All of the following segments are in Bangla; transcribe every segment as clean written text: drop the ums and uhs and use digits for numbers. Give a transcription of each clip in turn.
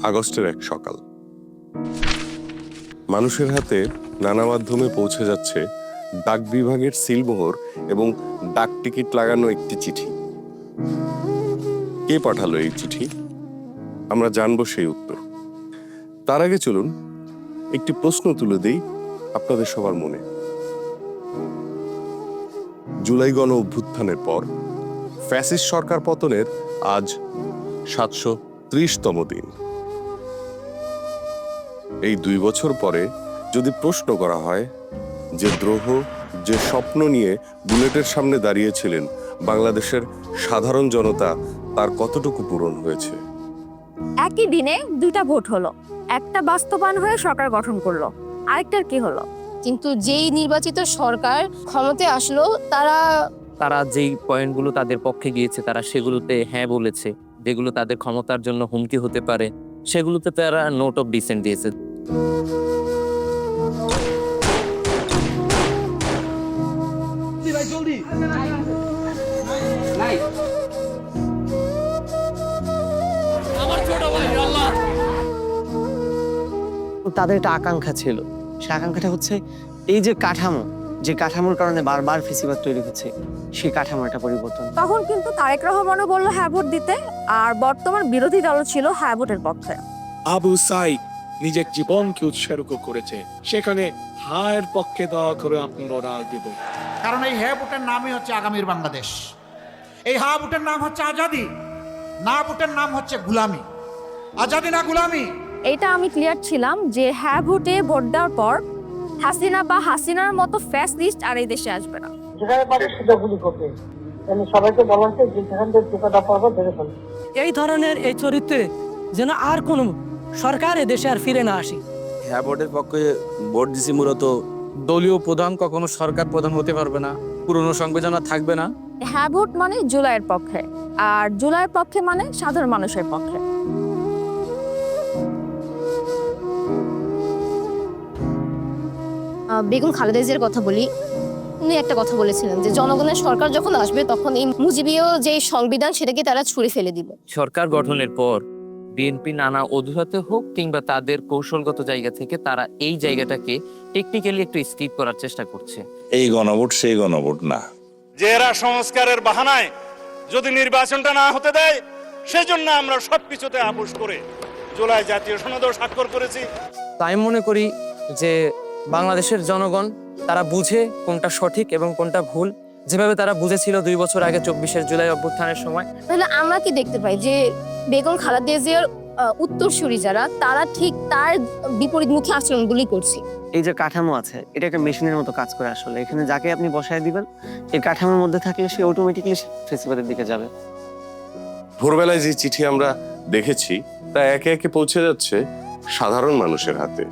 আগস্টের এক সকাল। মানুষের হাতে নানা মাধ্যমে পৌঁছে যাচ্ছে ডাক বিভাগের সিলমোহর এবং ডাক টিকিট লাগানো একটি চিঠি। কে পাঠালো এই চিঠি? আমরা জানবো সেই উত্তর। তার আগে চলুন একটি প্রশ্ন তুলে দেই আপনাদের সবার মনে। জুলাই গণ অভ্যুত্থানের পর ফ্যাসিস্ট সরকার পতনের আজ ৭৩০তম দিন। এই ২ বছর পরে যদি প্রশ্ন করা হয় যে দ্রোহ, যে স্বপ্ন নিয়ে বুলেটের সামনে দাঁড়িয়েছিলেন বাংলাদেশের সাধারণ জনতা, তার কতটুকু পূরণ হয়েছে? একই দিনে দুইটা ভোট হলো, একটা বাস্তবায়ন হয়ে সরকার গঠন করলো, আরেকটার কি হলো? কিন্তু যেই নির্বাচিত সরকার ক্ষমতায় আসলো তারা যেই পয়েন্টগুলো তাদের পক্ষে গিয়েছে তারা সেগুলোতে হ্যাঁ বলেছে, যেগুলো তাদের ক্ষমতার জন্য হুমকি হতে পারে সেগুলোতে তারা নোট অফ ডিসেন্ট দিয়েছে। তাদের একটা আকাঙ্ক্ষা ছিল, সেই আকাঙ্ক্ষাটা হচ্ছে এই যে কাঠামো, যে কাঠামোর কারণে বারবার ফেসিবাদ তৈরি হচ্ছে, সেই কাঠামোর একটা পরিবর্তন। তখন কিন্তু তারেক রহমানও বললো হ্যাঁ ভোট দিতে, আর বর্তমান বিরোধী দল ছিল হ্যাঁ ভোটের পক্ষে। আবু সাইদ নিজের জীবনকে উৎসর্গ করেছে, সেখানে হায়ের পক্ষে দয়া করে আপনারা দেব। কারণ এই হ্যাঁ ভোটের নামই হচ্ছে আগামীর বাংলাদেশ। এই হ্যাঁ ভোটের নাম হচ্ছে আজাদি, না ভোটের নাম হচ্ছে গুলামি। আজাদি না গুলামি, এইটা আমি ক্লিয়ার ছিলাম যে হ্যাঁ ভোটে ভোট দেওয়ার পর হাসিনা বা হাসিনার মতো ফ্যাসিস্ট আর এই দেশে আসবে না। যেখানে পারে সেটা গুলি করবে, সবাইকে বলা হচ্ছে যে যেখান থেকে টিকাটা পারবো ধরে ফেলবে। এই ধরনের এই চরিত্রে যেন আর কোনো সরকার দেশে আর ফিরে না আসে। হ্যাঁ ভোটের পক্ষে ভোট দিছি মূলত। দলীয় প্রধান কখনো সরকার প্রধান হতে পারবে না, পুরনো সংবিধান থাকবে না। হ্যাঁ ভোট মানে জুলাইয়ের পক্ষে, আর জুলাইয়ের পক্ষে মানে সাধারণ মানুষের পক্ষে। বেগম খালেদা জিয়ার কথা বলি, উনি একটা কথা বলেছিলেন যে জনগণের সরকার যখন আসবে তখন এই মুজিবীয় যে সংবিধান সেটাকে তারা ছুঁড়ে ফেলে দিবে। সরকার গঠনের পর বিএনপি নানা অজুহাতে হোক কিংবা তাদের কৌশলগত জায়গা থেকে তারা এই জায়গাটাকে টেকনিক্যালি একটু স্কিপ করার চেষ্টা করছে। এই গণভোট সেই গণভোট না, যে এরা সংস্কারের বাহানায় যদি নির্বাচনটা না হতে দেয়, সেজন্য আমরা সবকিছুতে আপোষ করে জুলাই জাতীয় সনদও স্বাক্ষর করেছি। তাই মনে করি যে বাংলাদেশের জনগণ তারা বুঝে কোনটা সঠিক এবং কোনটা ভুল, যেভাবে তারা বুঝেছিল ২ বছর আগে ২৪শে জুলাই অভ্যুত্থানের সময়। তাহলে আমরা কি দেখতে পাই যে বেগম খালেদা জিয়ার উত্তরসূরি যারা, তারা ঠিক তার বিপরীতমুখী আচরণগুলি করছে। এই যে কাঠামো আছে, এটা একটা মেশিনের মতো কাজ করে আসলে। এখানে যাকে আপনি বসায় দিবেন, এই কাঠামোর মধ্যে থাকলে সে অটোমেটিক্যালি ফেসিবাদের দিকে যাবে। ভোরবেলায় যে চিঠি আমরা দেখেছি তা একে একে পৌঁছে যাচ্ছে সাধারণ মানুষের হাতে।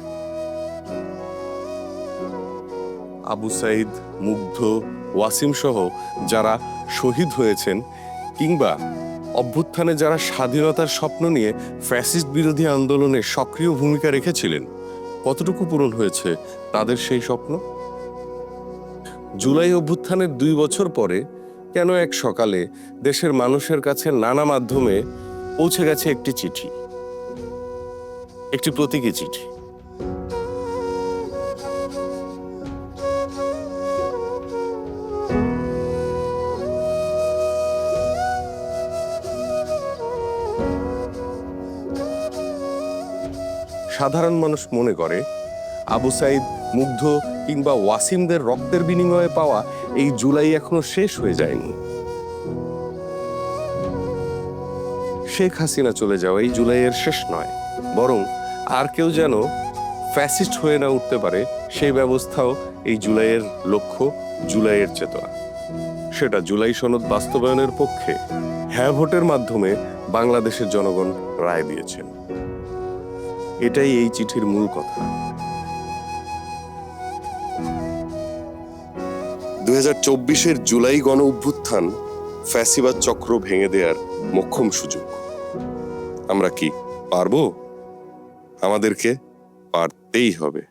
আবু সাইদ, মুগ্ধ, ওয়াসিম সহ যারা শহীদ হয়েছেন কিংবা অভ্যুত্থানে যারা স্বাধীনতার স্বপ্ন নিয়ে ফ্যাসিস্ট বিরোধী আন্দোলনে সক্রিয় ভূমিকা রেখেছিলেন, কতটুকু পূরণ হয়েছে তাদের সেই স্বপ্ন? জুলাই অভ্যুত্থানের ২ বছর পরে কেন এক সকালে দেশের মানুষের কাছে নানা মাধ্যমে পৌঁছে গেছে একটি চিঠি, একটি প্রতীকী চিঠি? সাধারণ মানুষ মনে করে আবু সাইদ, মুগ্ধ কিংবা ওয়াসিমদের রক্তের বিনিময়ে পাওয়া এই জুলাই এখনো শেষ হয়ে যায়নি। শেখ হাসিনা চলে যাওয়া এই জুলাইয়ের শেষ নয়, বরং আর কেউ যেন ফ্যাসিস্ট হয়ে না উঠতে পারে সেই ব্যবস্থাও এই জুলাইয়ের লক্ষ্য, জুলাইয়ের চেতনা। সেটা জুলাই সনদ বাস্তবায়নের পক্ষে হ্যাঁ ভোটের মাধ্যমে বাংলাদেশের জনগণ রায় দিয়েছেন। এটাই এই চিঠির মূল কথা। 2024-এর জুলাই গণ অভ্যুত্থান ফ্যাসিবাদ চক্র ভেঙে দেওয়ার মোক্ষম সুযোগ। আমরা কি পারবো? আমাদেরকে পারতেই হবে।